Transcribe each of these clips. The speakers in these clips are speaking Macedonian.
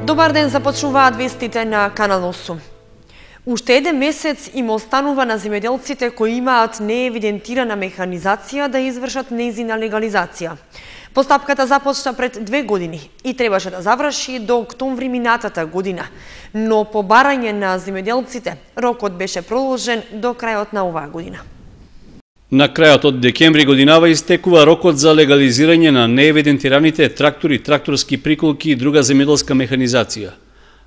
Добар ден, започнуваат вестите на Канал 8. Уште еден месец им останува на земјоделците кои имаат неевидентирана механизација да извршат нејзина легализација. Постапката започна пред 2 години и требаше да заврши до октомври минатата година, но по барање на земјоделците рокот беше продолжен до крајот на оваа година. На крајот од декември годинава истекува рокот за легализирање на неевидентираните трактори, тракторски приколки и друга земјоделска механизација.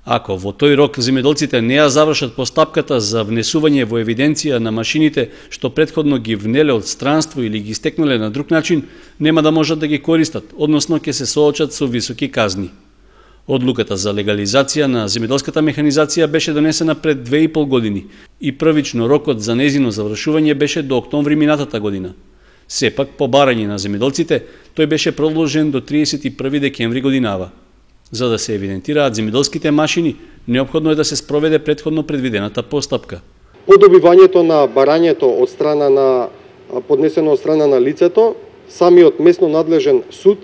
Ако во тој рок земјоделците не ја завршат постапката за внесување во евиденција на машините што претходно ги внеле од странство или ги стекнале на друг начин, нема да можат да ги користат, односно ќе се соочат со високи казни. Одлуката за легализација на земјоделската механизација беше донесена пред 2,5 години и првично рокот за нејзино завршување беше до октомври минатата година. Сепак, по барање на земјоделците, тој беше продолжен до 31 декември годинава. За да се евидентираат земјоделските машини, неопходно е да се спроведе претходно предвидената постапка. По добивањето на барањето од страна на поднесено од страна на лицето, самиот местно надлежен суд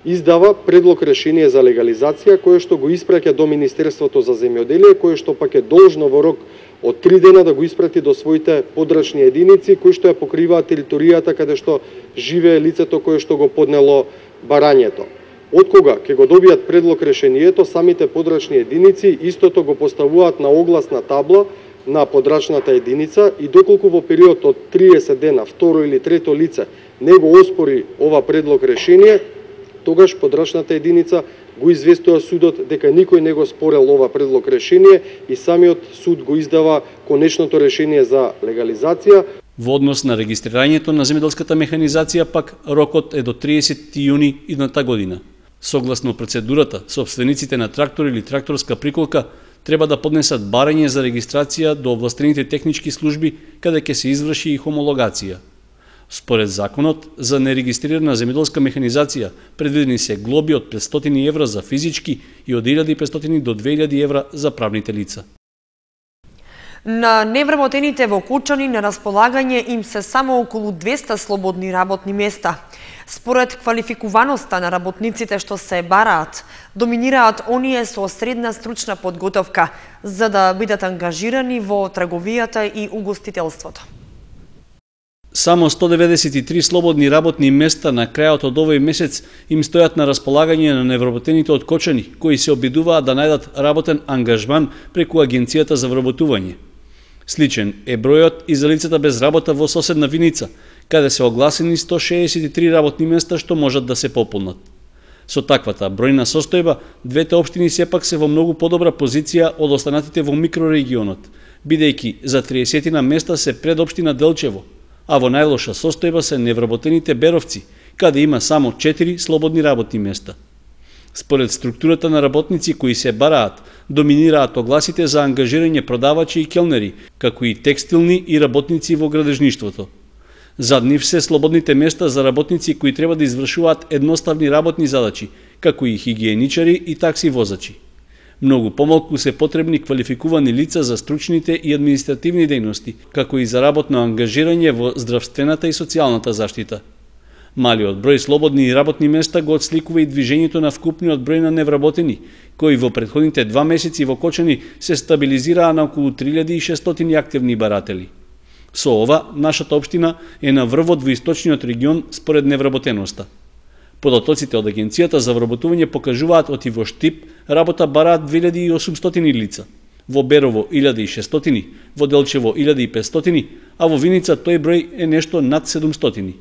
издава предлог решение за легализација кое што го испраќа до Министерството за земјоделие, кое што пак е должно во рок од 3 дена да го испрати до своите подрачни единици кои што ја покриваат територијата каде што живее лицето кое што го поднело барањето. Од кога ќе го добијат предлог решението, самите подрачни единици истото го поставуваат на огласна табла на подрачната единица и доколку во период од 30 дена второ или трето лице не го оспори ова предлог решение, тогаш подрачната единица го известува судот дека никој не го спорел ова предлог решение и самиот суд го издава конечното решение за легализација. Во однос на регистрирањето на земјоделската механизација пак рокот е до 30 јуни идната година. Согласно процедурата, собствениците на трактор или тракторска приколка треба да поднесат барање за регистрација до овластените технички служби каде ќе се изврши и хомологација. Според законот, за нерегистрирана земјоделска механизација предвидени се глоби од 500 евра за физички и од 1500 до 2000 евра за правните лица. На невработените во Кучани на располагање им се само околу 200 слободни работни места. Според квалификуваноста на работниците што се бараат, доминираат оние со средна стручна подготовка, за да бидат ангажирани во трговијата и угостителството. Само 193 слободни работни места на крајот од овој месец им стојат на располагање на невработените од Кочани, кои се обидуваат да најдат работен ангажман преку Агенцијата за вработување. Сличен е бројот и за лицата без работа во соседна Виница, каде се огласени 163 работни места што можат да се пополнат. Со таквата бројна состојба, двете општини сепак се во многу подобра позиција од останатите во микрорегионот, бидејќи за 30 на места се пред општина Делчево, а во најлоша состојба се невработените Беровци, каде има само 4 слободни работни места. Според структурата на работници кои се бараат, доминираат огласите за ангажирање продавачи и келнери, како и текстилни и работници во градежништвото. Зад нив се слободните места за работници кои треба да извршуваат едноставни работни задачи, како и хигиеничари и такси возачи. Многу помалку се потребни квалификувани лица за стручните и административни дејности, како и за работно ангажирање во здравствената и социјалната заштита. Малиот број слободни работни места го отсликува и движењето на вкупниот број на невработени, кои во претходните 2 месеци во Кочани се стабилизираа на околу 3600 активни баратели. Со ова, нашата општина е на врвот во источниот регион според невработеноста. Податоците од Агенцијата за вработување покажуваат оти во Штип работа бараат 2800 лица, во Берово 1600, во Делчево 1500, а во Виница тој број е нешто над 700.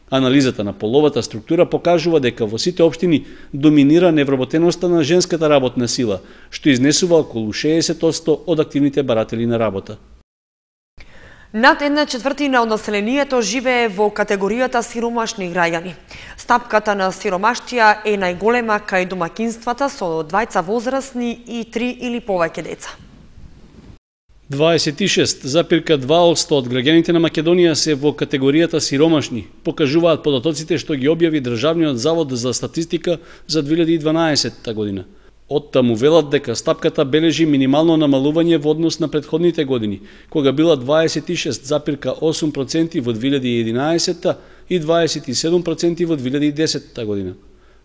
Анализата на половата структура покажува дека во сите општини доминира невработеноста на женската работна сила, што изнесува околу 60% од активните баратели на работа. Над 1/4 од населението живее во категоријата сиромашни граѓани. Стапката на сиромаштија е најголема кај домакинствата со 2 возрастни и 3 или повеќе деца. 26,2% од граѓаните на Македонија се во категоријата сиромашни, покажуваат податоците што ги објави Државниот завод за статистика за 2012 година. Оттаму велат дека стапката бележи минимално намалување во однос на претходните години, кога била 26,8% во 2011 и 27% во 2010 година.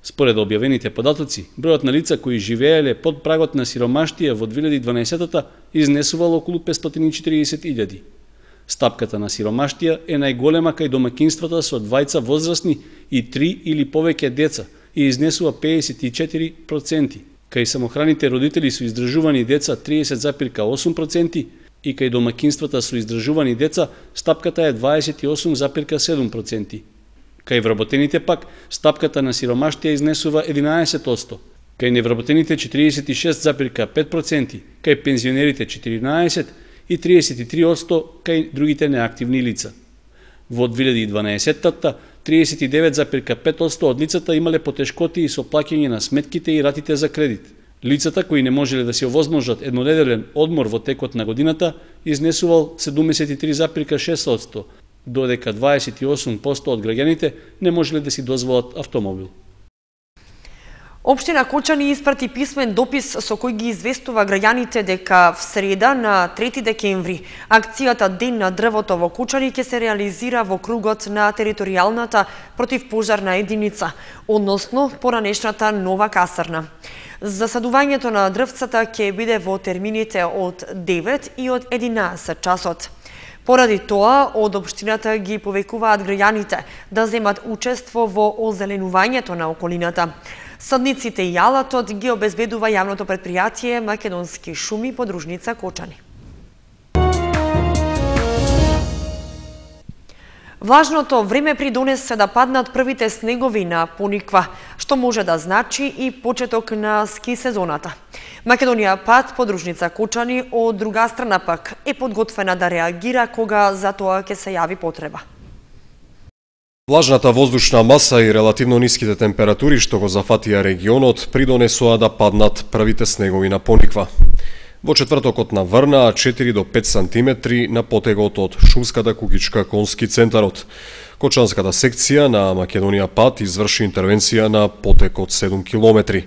Според објавените податоци, бројот на лица кои живееле под прагот на сиромаштија во 2012-та изнесувал околу 540.000. Стапката на сиромаштија е најголема кај домаќинствата со двајца возрастни и 3 или повеќе деца и изнесува 54%, кај самохраните родители со издржувани деца 30,8% и кај домаќинствата со издржувани деца стапката е 28,7%. Кај вработените пак, стапката на сиромаштија изнесува 11%, кај невработените 46,5%, кај пензионерите 14% и 33% кај другите неактивни лица. Во 2012-та, 39,5% од лицата имале потешкоти со плаќање на сметките и ратите за кредит. Лицата кои не можеле да се овозможат еднонеделен одмор во текот на годината изнесувал 73,6%, додека 28% од граѓаните не можеле да си дозволат автомобил. Општина Кочани испрати писмен допис со кој ги известува граѓаните дека в среда на 3 декември акцијата Ден на дрвото во Кочани ќе се реализира во кругот на територијалната противпожарна единица, односно поранешната нова касарна. Засадувањето на дрвцата ќе биде во термините од 9 и од 11 часот. Поради тоа, од општината ги повекуваат граѓаните да земат учество во озеленувањето на околината. Садниците и јалатот ги обезбедува јавното претпријатие Македонски шуми подружница Кочани. Влажното време придонесе да паднат првите снегови на Пониква, што може да значи и почеток на ски сезоната. Македонија Пат, подружница Кочани, од друга страна пак е подготвена да реагира кога за тоа ќе се јави потреба. Влажната воздушна маса и релативно ниските температури што го зафатија регионот придонесоа да паднат првите снегови на Пониква. Во четвртокот на врнаа 4 до 5 сантиметри на потегот од шумската куќичка конски центарот. Кочанската секција на Македонија Пат изврши интервенција на потек од 7 километри.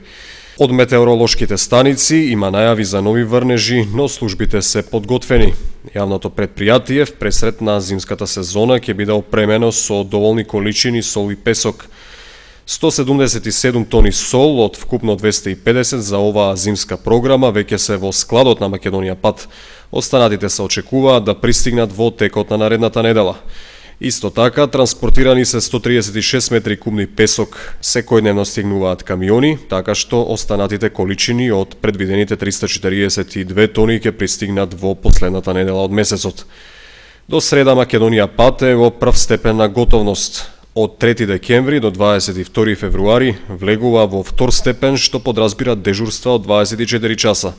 Од метеоролошките станици има најави за нови врнежи, но службите се подготвени. Јавното претпријатие пресред на зимската сезона ќе биде опремено со доволни количини сол и песок. 177 тони сол од вкупно 250 за оваа зимска програма веќе се во складот на Македонија Пат. Останатите се очекуваат да пристигнат во текот на наредната недела. Исто така, транспортирани се 136 метри кубни песок, секојдневно стигнуваат камиони, така што останатите количини од предвидените 342 тони ќе пристигнат во последната недела од месецот. До среда Македонија Пат е во прв степен на готовност. Од 3 декември до 22 февруари влегува во втор степен, што подразбира дежурства од 24 часа.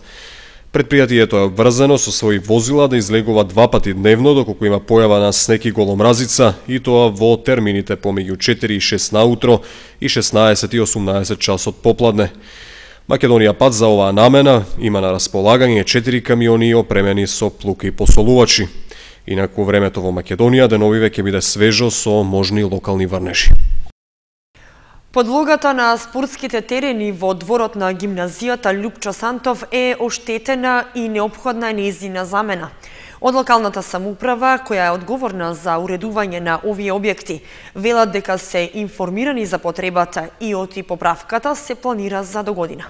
Предпријатието е обврзано со своји возила да излегува 2 пати дневно доколку има појава на снег и голомразица, и тоа во термините помеѓу 4 и 6 наутро и 16 и 18 часот попладне. Македонија Пат за оваа намена има на располагање 4 камиони опремени со плуки и посолувачи. Инаку времето во Македонија деновиве ќе биде свежо со можни локални врнежи. Подлогата на спортските терени во дворот на гимназијата Лјупчо Сантов е оштетена и неопходна е нејзина замена. Од локалната самоуправа, која е одговорна за уредување на овие објекти, велат дека се информирани за потребата и оти поправката се планира за догодина.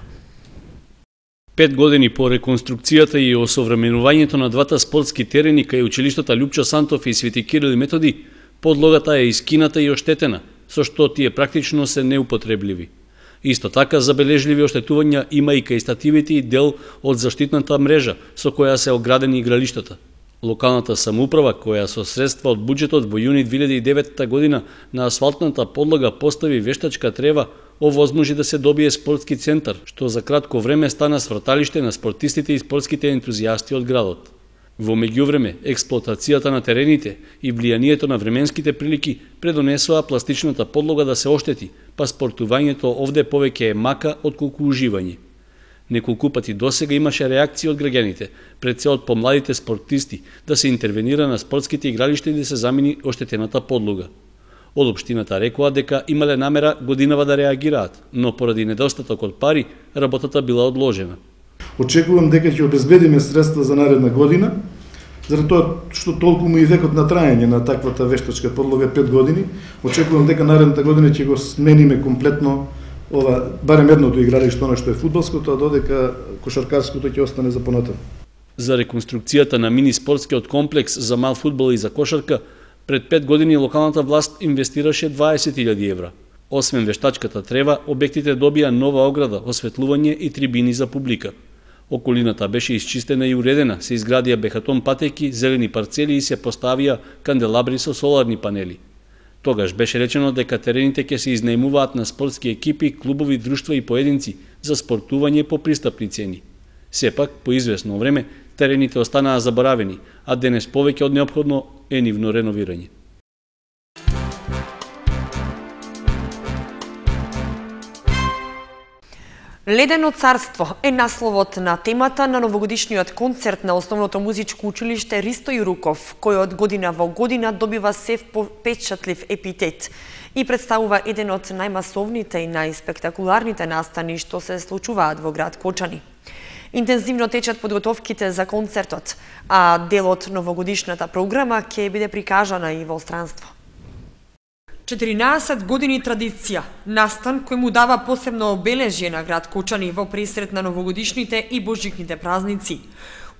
5 години по реконструкцијата и осовременувањето на двата спортски терени кај училиштата Лјупчо Сантов и Свети Кирил и Методи, подлогата е искината и оштетена, со што тие практично се неупотребливи. Исто така забележливи оштетувања има и кај стативите и дел од заштитната мрежа со која се оградени игралиштата. Локалната самоуправа, која со средства од буџетот во јуни 2009 година на асфалтната подлога постави вештачка трева, овозможи да се добие спортски центар, што за кратко време стана сврталиште на спортистите и спортските ентузијасти од градот. Во меѓувреме, експлоатацијата на терените и влијанието на временските прилики предонесоа пластичната подлога да се оштети, па спортувањето овде повеќе е мака отколку уживање. Неколку пати досега имаше реакции од граѓаните, пред се од помладите спортисти, да се интервенира на спортските игралишта и да се замени оштетената подлога. Од општината рекоа дека имале намера годинава да реагираат, но поради недостаток од пари, работата била одложена. Очекувам дека ќе обезбедиме средства за наредна година, заради тоа што толку му и векот на траење на таквата вештачка подлога 5 години. Очекувам дека наредната година ќе го смениме комплетно барем едното игралиште, оно што е фудбалското, а додека кошаркарското ќе остане за понатаму. За реконструкцијата на мини спортскиот комплекс за мал фудбал и за кошарка, пред 5 години локалната власт инвестираше 20.000 евра. Освен вештачката трева, објектите добија нова ограда, осветлување и трибини за публика. Околината беше исчистена и уредена, се изградија бехатон патеки, зелени парцели и се поставија канделабри со соларни панели. Тогаш беше речено дека терените ќе се изнајмуваат на спортски екипи, клубови, друштва и поединци за спортување по пристапни цени. Сепак, по известно време, терените останаа заборавени, а денес повеќе од неопходно е нивно реновирање. Ледено царство е насловот на темата на новогодишниот концерт на Основното музичко училиште Ристо Јуруков, кој од година во година добива се впечатлив епитет и представува еден од најмасовните и најспектакуларните настани што се случуваат во град Кочани. Интензивно течат подготовките за концертот, а дел од новогодишната програма ќе биде прикажана и во странство. 14 години традиција, настан кој му дава посебно обележје на град Кочани во пресрет на новогодишните и божикните празници.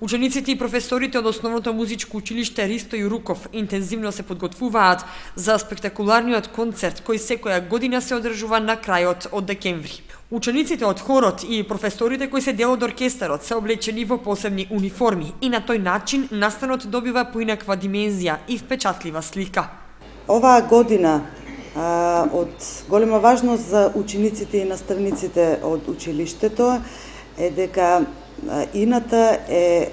Учениците и професорите од Основното музичко училиште Ристо Јуруков интензивно се подготвуваат за спектакуларниот концерт кој секоја година се одржува на крајот од декември. Учениците од хорот и професорите кои се дел од оркестарот се облечени во посебни униформи и на тој начин настанот добива поинаква димензија и впечатлива слика. Оваа година од голема важност за учениците и наставниците од училиштето е дека Ината е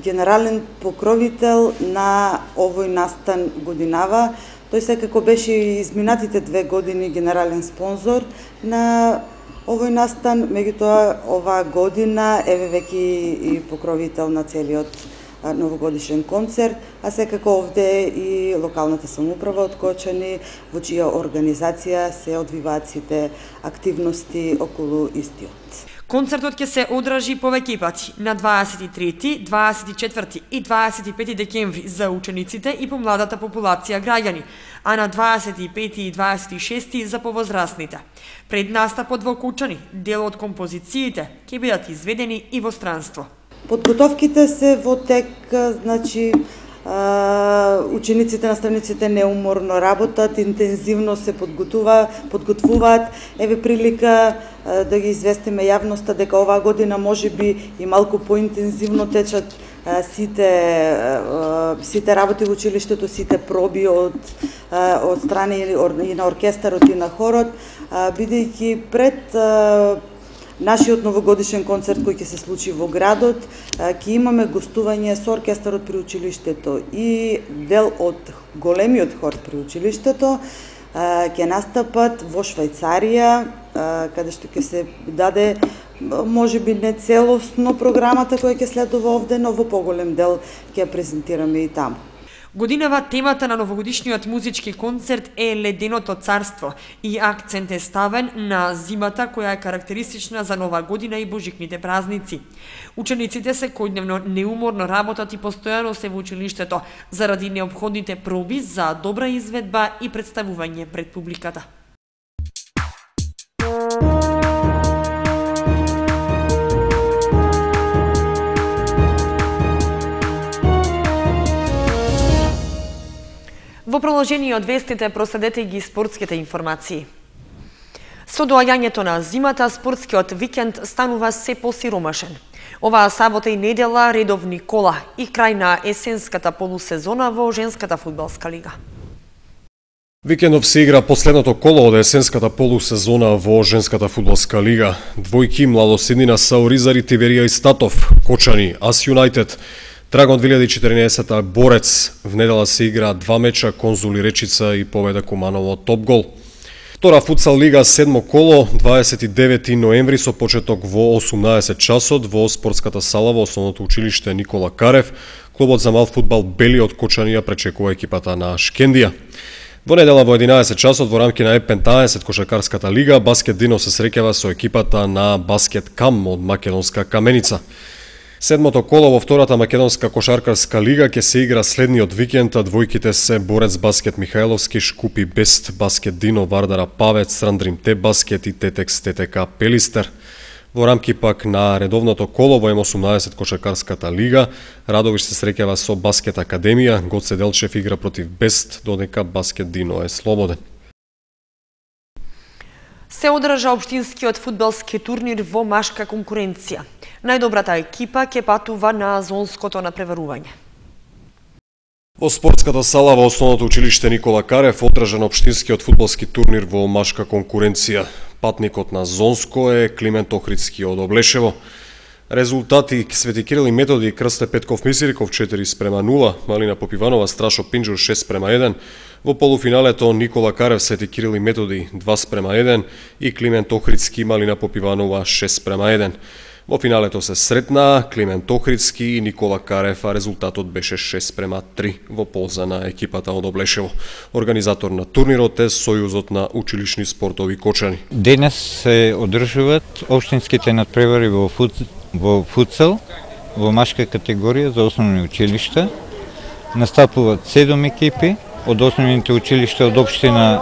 генерален покровител на овој настан годинава. Тој секако беше и изминатите 2 години генерален спонзор на овој настан, меѓутоа оваа година е веќе и покровител на целиот новогодишен концерт, а секако овде и локалната самоуправа од Кочани, во чија организација се одвиваат сите активности околу истиот. Концертот ќе се одржи повеќе пати на 23, 24 и 25 декември за учениците и помладата популација граѓани, а на 25 и 26 за повозрастните. Пред настапот во Кочани, дел од композициите ќе бидат изведени и во странство. Подготовките се во тек, значи учениците, наставниците неуморно работат, интензивно се подготвуваат. Еве прилика да ги известиме јавноста дека оваа година можеби и малку поинтензивно течат сите работи во училиштето, сите проби од страна и на оркестарот и на хорот, бидејќи пред нашиот новогодишен концерт кој ќе се случи во градот, ќе имаме гостување со оркестарот при училиштето и дел од големиот хор при училиштето ќе настапат во Швајцарија, каде што ќе се даде можеби не целосно програмата која ќе следува овде, но во поголем дел ќе ја презентираме и таму. Годинава темата на новогодишниот музички концерт е Леденото царство и акцент е ставен на зимата која е карактеристична за Нова година и божикните празници. Учениците секојдневно неуморно работат и постојано се во училиштето заради неопходните проби за добра изведба и представување пред публиката. Во продолжение од вестите проследете ги спортските информации. Со доаѓањето на зимата, спортскиот викенд станува се посиромашен. Оваа сабота и недела редовни кола и крај на есенската полусезона во женската фудбалска лига. Викендов се игра последното коло од есенската полусезона во женската фудбалска лига. Двојки младосиднина са Оризари, Тиверија и Статов, Кочани, Ас Юнајтед. Драгон 2014 Борец. В недела се игра 2 меча, Конзули Речица и Победа Куманово Топгол. Втора футсал лига 7 коло, 29 ноември со почеток во 18 часот во спортската сала во Основното училиште Никола Карев. Клубот за мал фудбал Бели од Кочанија пречекува екипата на Шкендија. Во недела во 11 часот во рамки на Еп-15 кошаркарската лига Баскет Дино се среќава со екипата на Баскет Кам од македонска Каменица. Седмото коло во втората македонска кошаркарска лига ќе се игра следниот викенд, а двојките се Борец баскет Михајловски, Шкупи Бест баскет Дино, Вардара Павец, Рандрим Те баскет и Тетекс ТТК Пелистер. Во рамки пак на редовното коло во М18 кошаркарската лига, Радовиш се среќава со Баскет Академија, Гоце Делчев игра против Бест, додека баскет Дино е слободен. Се одржа општинскиот фудбалски турнир во машка конкуренција. Најдобрата екипа ќе патува на зонското надпреварување. Во спортската сала во Основното училиште Никола Карев одржан општинскиот фудбалски турнир во машка конкуренција. Патникот на зонско е Климент Охридски од Облешево. Резултати: Свети Кирил и Методи, Крсте Петков Мисириков 4:0, Малина Попиванова Страшо Пинџур 6:1. Во полуфиналето Никола Карев, Свети Кирил и Методи 2:1 и Климент Охридски, Малина Попиванова 6:1. Во финалето се сретнаа Климент Охридски и Никола Карев, а резултатот беше 6:3 во полза на екипата од Облешево. Организатор на турнирот е Сојузот на училишни спортови Кочани. Денес се одржуваат општинските надпревари во футсал, во машка категорија за основни училишта. Настапуваат 7 екипи од основните училишта од општина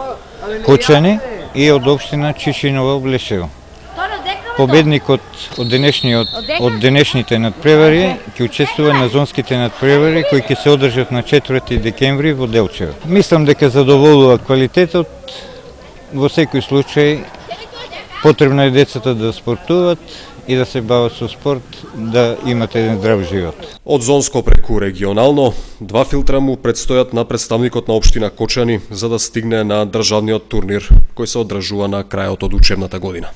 Кочани и од општина Чишинова Облешево. Победникот од денешните надпревари ќе учествува на зонските надпревари кои ќе се одржат на 4 декември во Делчево. Мислам дека задоволува квалитетот. Во секој случај потребно е децата да спортуваат и да се бават со спорт, да имат еден здрав живот. Од зонско преку регионално, 2 филтра му предстојат на представникот на општина Кочани за да стигне на државниот турнир кој се одржува на крајот од учебната година.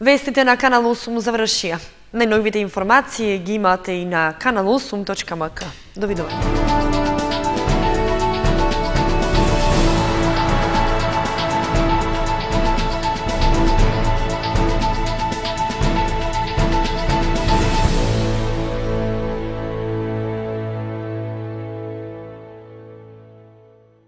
Вестите на Канал 8 завршија. Најновите информации ги имате и на kanal8.mk. Довидување.